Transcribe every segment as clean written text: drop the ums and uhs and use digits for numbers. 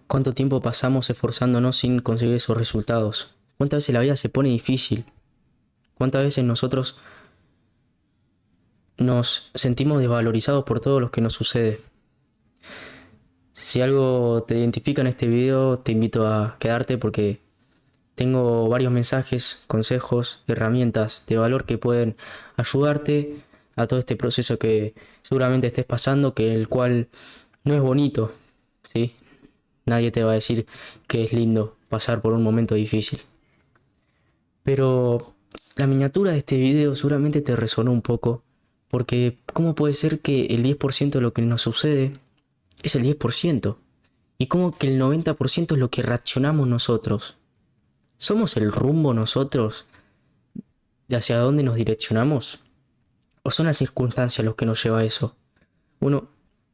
¿Cuánto tiempo pasamos esforzándonos sin conseguir esos resultados? ¿Cuántas veces la vida se pone difícil? ¿Cuántas veces nosotros nos sentimos desvalorizados por todo lo que nos sucede? Si algo te identifica en este video, te invito a quedarte porque tengo varios mensajes, consejos, herramientas de valor que pueden ayudarte a todo este proceso que seguramente estés pasando, que el cual no es bonito, ¿sí? Nadie te va a decir que es lindo pasar por un momento difícil. Pero la miniatura de este video seguramente te resonó un poco, porque ¿cómo puede ser que el 10% de lo que nos sucede es el 10%? ¿Y cómo que el 90% es lo que reaccionamos nosotros? ¿Somos el rumbo nosotros de hacia dónde nos direccionamos? ¿O son las circunstancias los que nos lleva a eso? Bueno,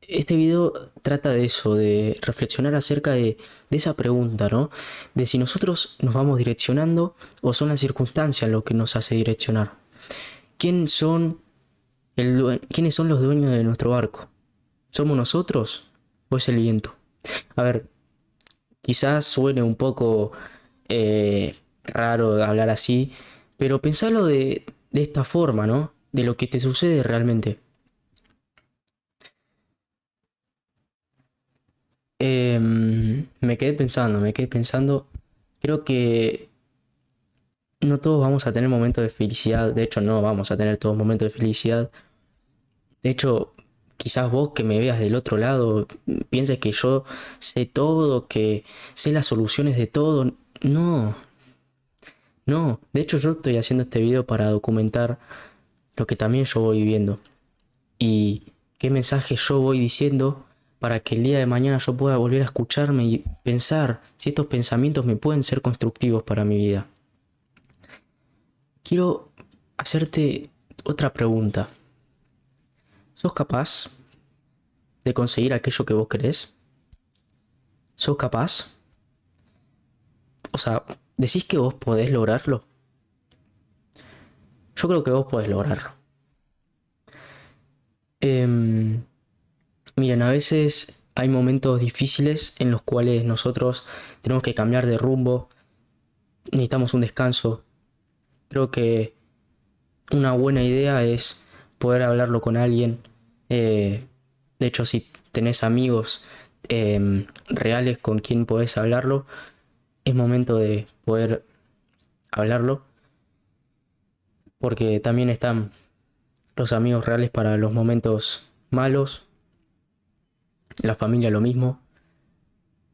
este video trata de eso, de reflexionar acerca de esa pregunta, ¿no? De si nosotros nos vamos direccionando o son las circunstancias lo que nos hace direccionar. ¿Quién son ¿Quiénes son los dueños de nuestro barco? ¿Somos nosotros o es el viento? A ver, quizás suene un poco raro hablar así, pero pensalo de esta forma, ¿no? De lo que te sucede realmente. Me quedé pensando, creo que no todos vamos a tener momentos de felicidad, de hecho no vamos a tener todos momentos de felicidad. De hecho, quizás vos que me veas del otro lado pienses que yo sé todo, que sé las soluciones de todo. No, no. De hecho, yo estoy haciendo este video para documentar lo que también yo voy viviendo y qué mensaje yo voy diciendo para que el día de mañana yo pueda volver a escucharme y pensar si estos pensamientos me pueden ser constructivos para mi vida. Quiero hacerte otra pregunta. ¿Sos capaz de conseguir aquello que vos querés? ¿Sos capaz? O sea, ¿decís que vos podés lograrlo? Yo creo que vos podés lograrlo. Em, Miren, a veces hay momentos difíciles en los cuales nosotros tenemos que cambiar de rumbo, necesitamos un descanso. Creo que una buena idea es poder hablarlo con alguien. De hecho, si tenés amigos reales con quien podés hablarlo, es momento de poder hablarlo, porque también están los amigos reales para los momentos malos, la familia lo mismo.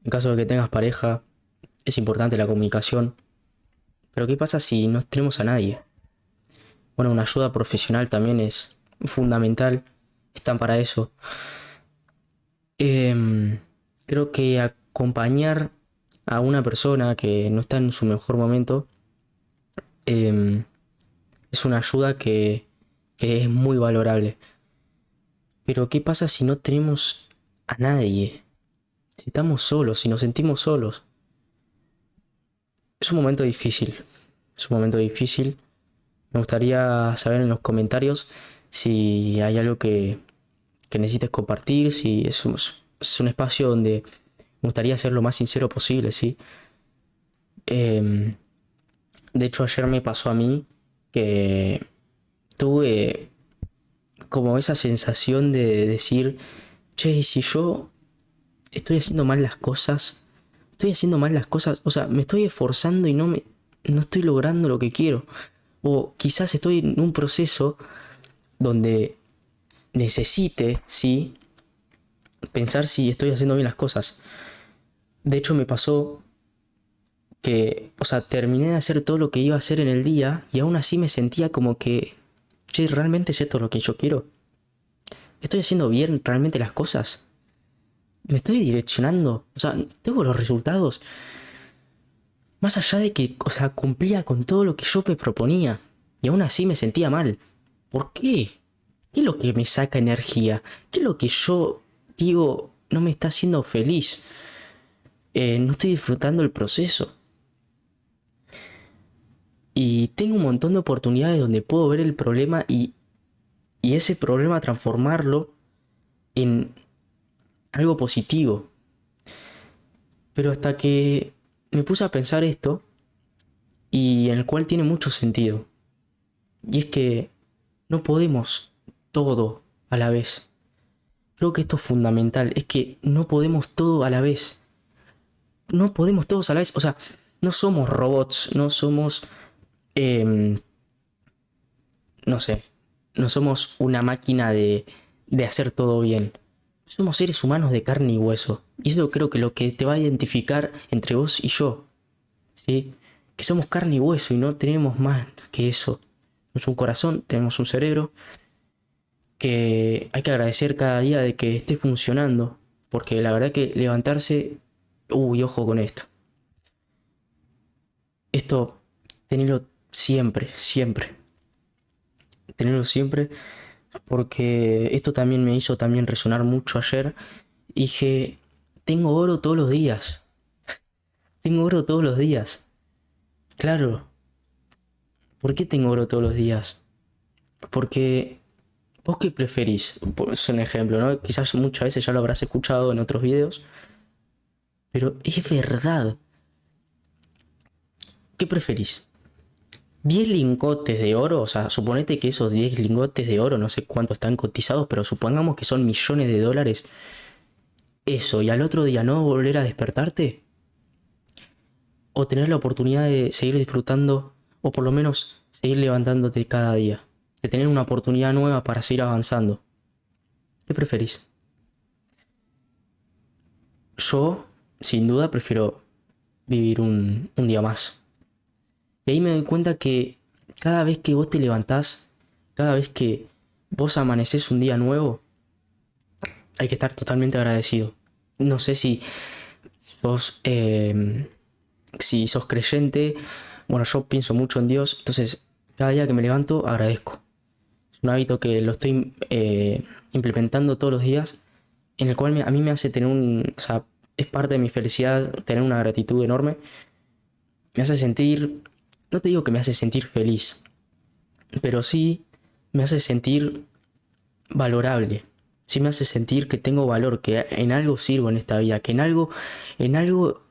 En caso de que tengas pareja, es importante la comunicación. Pero ¿qué pasa si no tenemos a nadie? Bueno, una ayuda profesional también es fundamental, están para eso. Em, Creo que acompañar a una persona que no está en su mejor momento em, es una ayuda que es muy valorable. Pero ¿qué pasa si no tenemos a nadie? Si estamos solos, si nos sentimos solos. Es un momento difícil. Es un momento difícil. Me gustaría saber en los comentarios si hay algo que necesites compartir, si es un espacio donde me gustaría ser lo más sincero posible, ¿sí? Em, de hecho, ayer me pasó a mí que tuve como esa sensación de decir, che, ¿y si yo estoy haciendo mal las cosas? Estoy haciendo mal las cosas, o sea, me estoy esforzando y no estoy logrando lo que quiero. O quizás estoy en un proceso donde necesite, sí, pensar si estoy haciendo bien las cosas. De hecho, me pasó que, o sea, terminé de hacer todo lo que iba a hacer en el día y aún así me sentía como que, che, ¿realmente es esto lo que yo quiero? ¿Estoy haciendo bien realmente las cosas? ¿Me estoy direccionando? O sea, ¿tengo los resultados? Más allá de que, o sea, cumplía con todo lo que yo me proponía y aún así me sentía mal. ¿Por qué? ¿Qué es lo que me saca energía? ¿Qué es lo que yo digo no me está haciendo feliz? No estoy disfrutando el proceso. Y tengo un montón de oportunidades donde puedo ver el problema y ese problema transformarlo en algo positivo. Pero hasta que me puse a pensar esto, y en el cual tiene mucho sentido, y es que no podemos todo a la vez. Creo que esto es fundamental, es que no podemos todo a la vez. No podemos todos a la vez, o sea, no somos robots, no somos, em, no sé, no somos una máquina de hacer todo bien. Somos seres humanos de carne y hueso. Y eso creo que lo que te va a identificar entre vos y yo, ¿sí? Que somos carne y hueso y no tenemos más que eso. Tenemos un corazón, tenemos un cerebro, que hay que agradecer cada día de que esté funcionando. Porque la verdad que levantarse, uy, ojo con esto. Esto, tenerlo siempre, siempre. Tenerlo siempre, porque esto también me hizo también resonar mucho ayer. Dije, tengo oro todos los días. Tengo oro todos los días. Claro, ¿por qué tengo oro todos los días? Porque vos qué preferís. Es un ejemplo, ¿no? Quizás muchas veces ya lo habrás escuchado en otros videos, pero es verdad. ¿Qué preferís? ¿10 lingotes de oro? O sea, suponete que esos 10 lingotes de oro, no sé cuánto están cotizados, pero supongamos que son millones de dólares. Eso, y al otro día no volver a despertarte. O tener la oportunidad de seguir disfrutando, o por lo menos seguir levantándote cada día. De tener una oportunidad nueva para seguir avanzando. ¿Qué preferís? Yo, sin duda, prefiero vivir un día más. Y ahí me doy cuenta que cada vez que vos te levantás, cada vez que vos amanecés un día nuevo, hay que estar totalmente agradecido. No sé sos, si sos creyente, bueno, yo pienso mucho en Dios, entonces cada día que me levanto agradezco. Es un hábito que lo estoy implementando todos los días, en el cual a mí me hace tener o sea, es parte de mi felicidad tener una gratitud enorme. Me hace sentir, no te digo que me hace sentir feliz, pero sí me hace sentir valorable. Sí me hace sentir que tengo valor, que en algo sirvo en esta vida, que en algo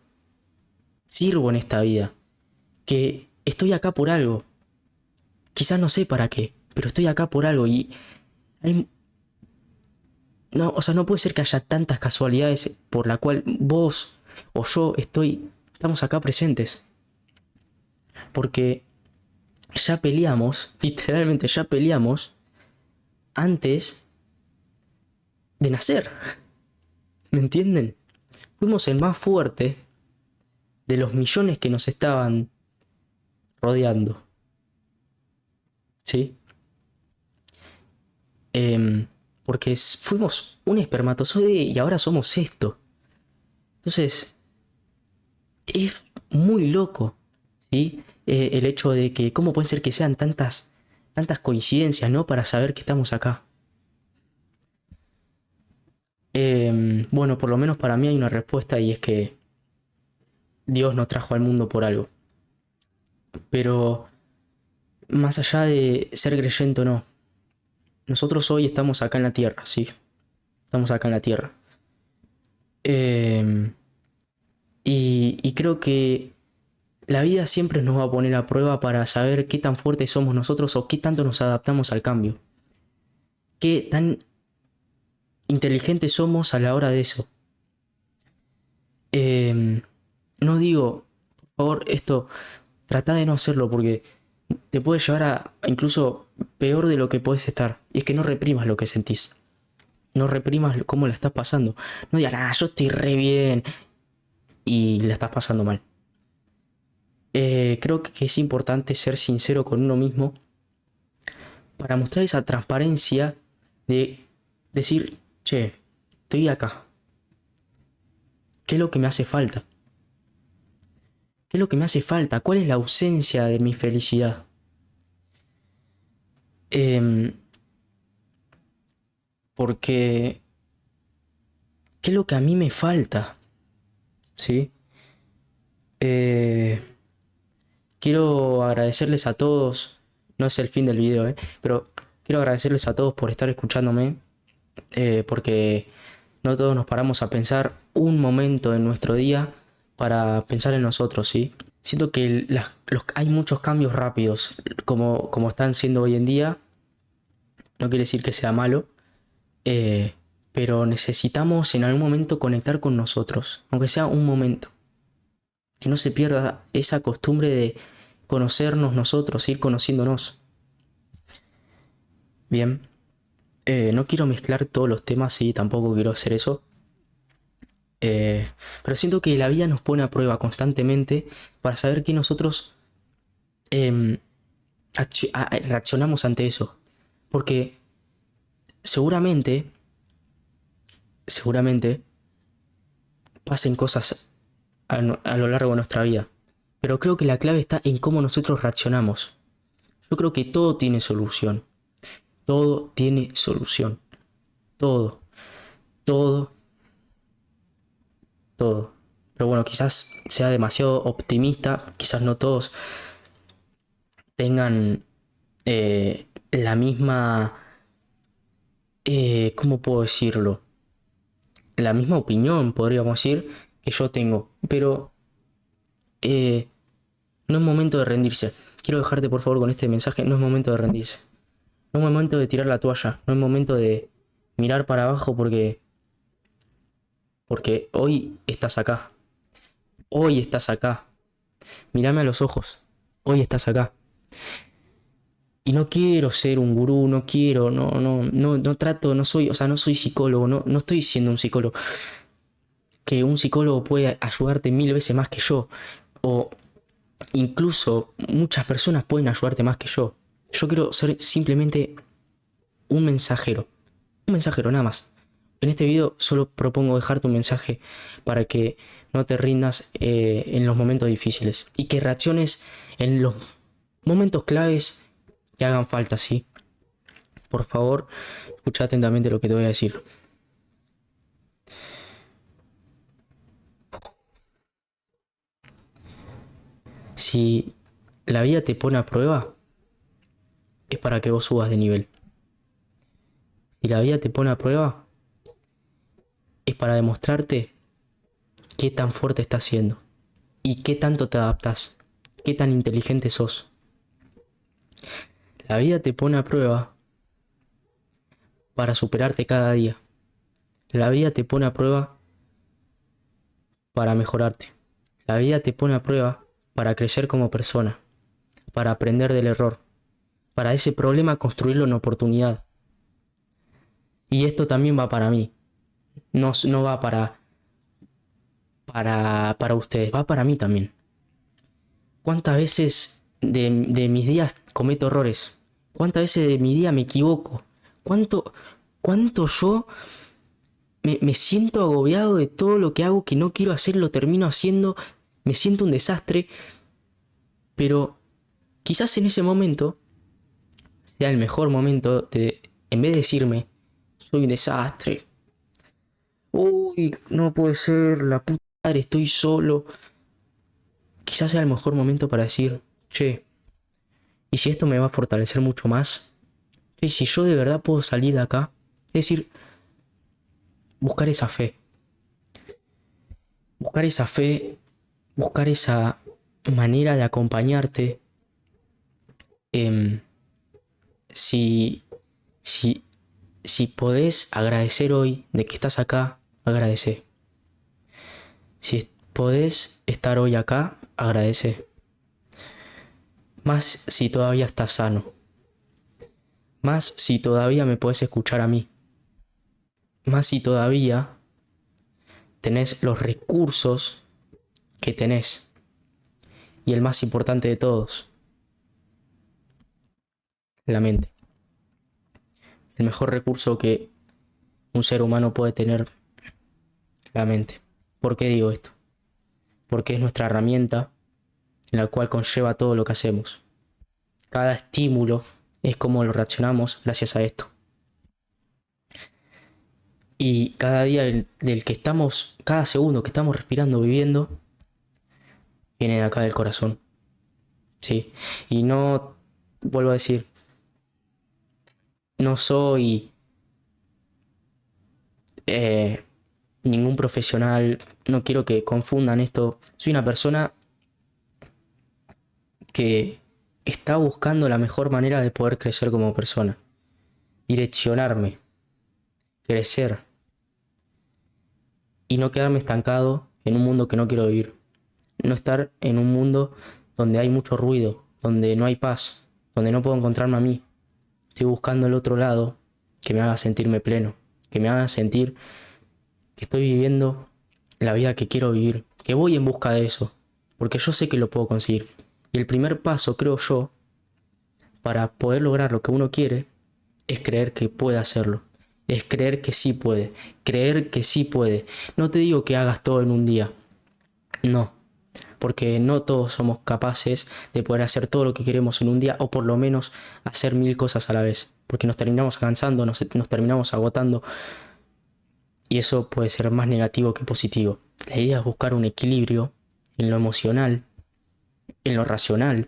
sirvo en esta vida, que estoy acá por algo. Quizás no sé para qué, pero estoy acá por algo y hay, no, o sea, no puede ser que haya tantas casualidades por la cual vos o yo estamos acá presentes, porque ya peleamos, literalmente ya peleamos antes de nacer. ¿Me entienden? Fuimos el más fuerte de los millones que nos estaban rodeando. ¿Sí? Porque fuimos un espermatozoide y ahora somos esto. Entonces, es muy loco, ¿sí? El hecho de que, ¿cómo puede ser que sean tantas coincidencias, ¿no? Para saber que estamos acá. Bueno, por lo menos para mí hay una respuesta y es que Dios nos trajo al mundo por algo. Pero más allá de ser creyente o no, nosotros hoy estamos acá en la tierra, sí. Estamos acá en la tierra. Eh, y creo que la vida siempre nos va a poner a prueba para saber qué tan fuertes somos nosotros o qué tanto nos adaptamos al cambio. Qué tan inteligentes somos a la hora de eso. No digo, por favor, esto, trata de no hacerlo porque te puede llevar a incluso peor de lo que puedes estar. Y es que no reprimas lo que sentís. No reprimas cómo la estás pasando. No digas, ah, yo estoy re bien y la estás pasando mal. Creo que es importante ser sincero con uno mismo para mostrar esa transparencia de decir, che, estoy acá. ¿Qué es lo que me hace falta? ¿Qué es lo que me hace falta? ¿Cuál es la ausencia de mi felicidad? Em, Porque, ¿qué es lo que a mí me falta? ¿Sí? Eh, Quiero agradecerles a todos. No es el fin del video, pero quiero agradecerles a todos por estar escuchándome. Porque no todos nos paramos a pensar un momento en nuestro día para pensar en nosotros, ¿sí? Siento que hay muchos cambios rápidos, como están siendo hoy en día. No quiere decir que sea malo, eh, pero necesitamos en algún momento conectar con nosotros, aunque sea un momento. Que no se pierda esa costumbre de conocernos nosotros, ir conociéndonos. Bien, no quiero mezclar todos los temas y tampoco quiero hacer eso. Pero siento que la vida nos pone a prueba constantemente para saber que nosotros em, reaccionamos ante eso. Porque seguramente, seguramente pasen cosas a lo largo de nuestra vida. Pero creo que la clave está en cómo nosotros reaccionamos. Yo creo que todo tiene solución. Todo tiene solución. Todo, todo, todo. Pero bueno, quizás sea demasiado optimista. Quizás no todos tengan la misma... ¿cómo puedo decirlo? La misma opinión, podríamos decir, que yo tengo. Pero eh, no es momento de rendirse. Quiero dejarte por favor con este mensaje. No es momento de rendirse. No es momento de tirar la toalla. No es momento de mirar para abajo porque hoy estás acá. Hoy estás acá. Mírame a los ojos. Hoy estás acá. Y no quiero ser un gurú, no quiero, no trato, no soy, o sea, no soy psicólogo, no estoy siendo un psicólogo. Que un psicólogo puede ayudarte 1000 veces más que yo. O incluso muchas personas pueden ayudarte más que yo. Yo quiero ser simplemente un mensajero. Un mensajero, nada más. En este video solo propongo dejarte un mensaje para que no te rindas en los momentos difíciles y que reacciones en los momentos claves que hagan falta, ¿sí? Por favor, escucha atentamente lo que te voy a decir. Si la vida te pone a prueba, es para que vos subas de nivel. Si la vida te pone a prueba, es para demostrarte qué tan fuerte estás siendo y qué tanto te adaptás, qué tan inteligente sos. La vida te pone a prueba para superarte cada día. La vida te pone a prueba para mejorarte. La vida te pone a prueba para crecer como persona, para aprender del error, para ese problema construirlo en oportunidad. Y esto también va para mí, no va para ustedes, va para mí también. ¿Cuántas veces de mis días cometo errores? ¿Cuántas veces de mi día me equivoco? ¿Cuánto, cuánto yo me siento agobiado de todo lo que hago que no quiero hacer, lo termino haciendo, me siento un desastre, pero quizás en ese momento sea el mejor momento de, en vez de decirme, soy un desastre, uy, no puede ser, la puta madre, estoy solo, quizás sea el mejor momento para decir, che, ¿y si esto me va a fortalecer mucho más? Che, si yo de verdad puedo salir de acá, es decir, buscar esa fe, buscar esa fe, buscar esa manera de acompañarte. em, si, si, si podés agradecer hoy de que estás acá, agradece. Si podés estar hoy acá, agradece. Más si todavía estás sano. Más si todavía me podés escuchar a mí. Más si todavía tenés los recursos que tenés. Y el más importante de todos, la mente. El mejor recurso que un ser humano puede tener, la mente. ¿Por qué digo esto? Porque es nuestra herramienta en la cual conlleva todo lo que hacemos. Cada estímulo es como lo reaccionamos gracias a esto. Y cada día del que estamos, cada segundo que estamos respirando, viviendo, viene de acá del corazón. ¿Sí? Y no, vuelvo a decir, no soy ningún profesional, no quiero que confundan esto. Soy una persona que está buscando la mejor manera de poder crecer como persona, direccionarme, crecer y no quedarme estancado en un mundo que no quiero vivir. No estar en un mundo donde hay mucho ruido, donde no hay paz, donde no puedo encontrarme a mí. Estoy buscando el otro lado que me haga sentirme pleno, que me haga sentir que estoy viviendo la vida que quiero vivir, que voy en busca de eso, porque yo sé que lo puedo conseguir. Y el primer paso, creo yo, para poder lograr lo que uno quiere, es creer que puede hacerlo. Es creer que sí puede. Creer que sí puede. No te digo que hagas todo en un día. No. Porque no todos somos capaces de poder hacer todo lo que queremos en un día o por lo menos hacer 1000 cosas a la vez. Porque nos terminamos cansando, nos terminamos agotando y eso puede ser más negativo que positivo. La idea es buscar un equilibrio en lo emocional, en lo racional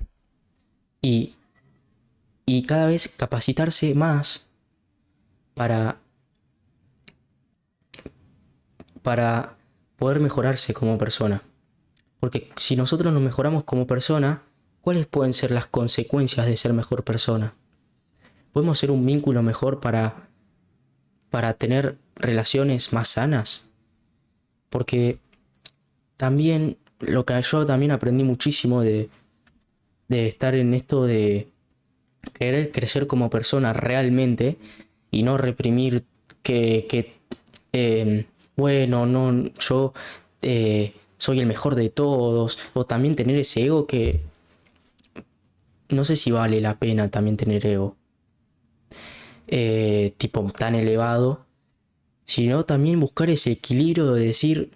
y, y cada vez capacitarse más para, para poder mejorarse como persona. Porque si nosotros nos mejoramos como persona, ¿cuáles pueden ser las consecuencias de ser mejor persona? ¿Podemos ser un vínculo mejor para tener relaciones más sanas? Porque también lo que yo también aprendí muchísimo de estar en esto de querer crecer como persona realmente y no reprimir bueno, no, yo soy el mejor de todos, o también tener ese ego que no sé si vale la pena también tener ego, tipo tan elevado, sino también buscar ese equilibrio de decir,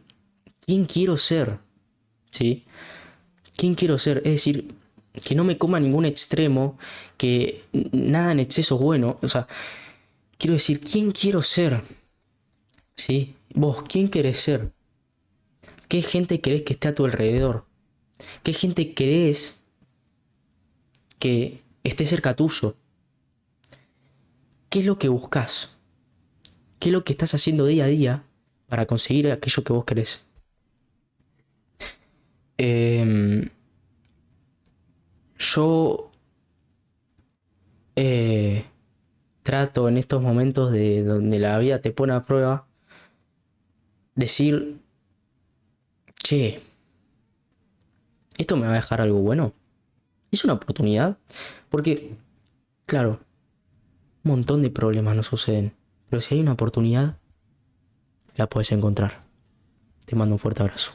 ¿quién quiero ser? ¿Sí? ¿Quién quiero ser? Es decir, que no me coma ningún extremo, que nada en exceso es bueno, o sea, quiero decir, ¿quién quiero ser? ¿Sí? Vos, ¿quién querés ser? ¿Qué gente querés que esté a tu alrededor? ¿Qué gente querés que esté cerca tuyo? ¿Qué es lo que buscas? ¿Qué es lo que estás haciendo día a día para conseguir aquello que vos querés? Eh, yo eh, trato en estos momentos de donde la vida te pone a prueba, decir, che, ¿esto me va a dejar algo bueno? ¿Es una oportunidad? Porque, claro, un montón de problemas nos suceden, pero si hay una oportunidad, la puedes encontrar. Te mando un fuerte abrazo.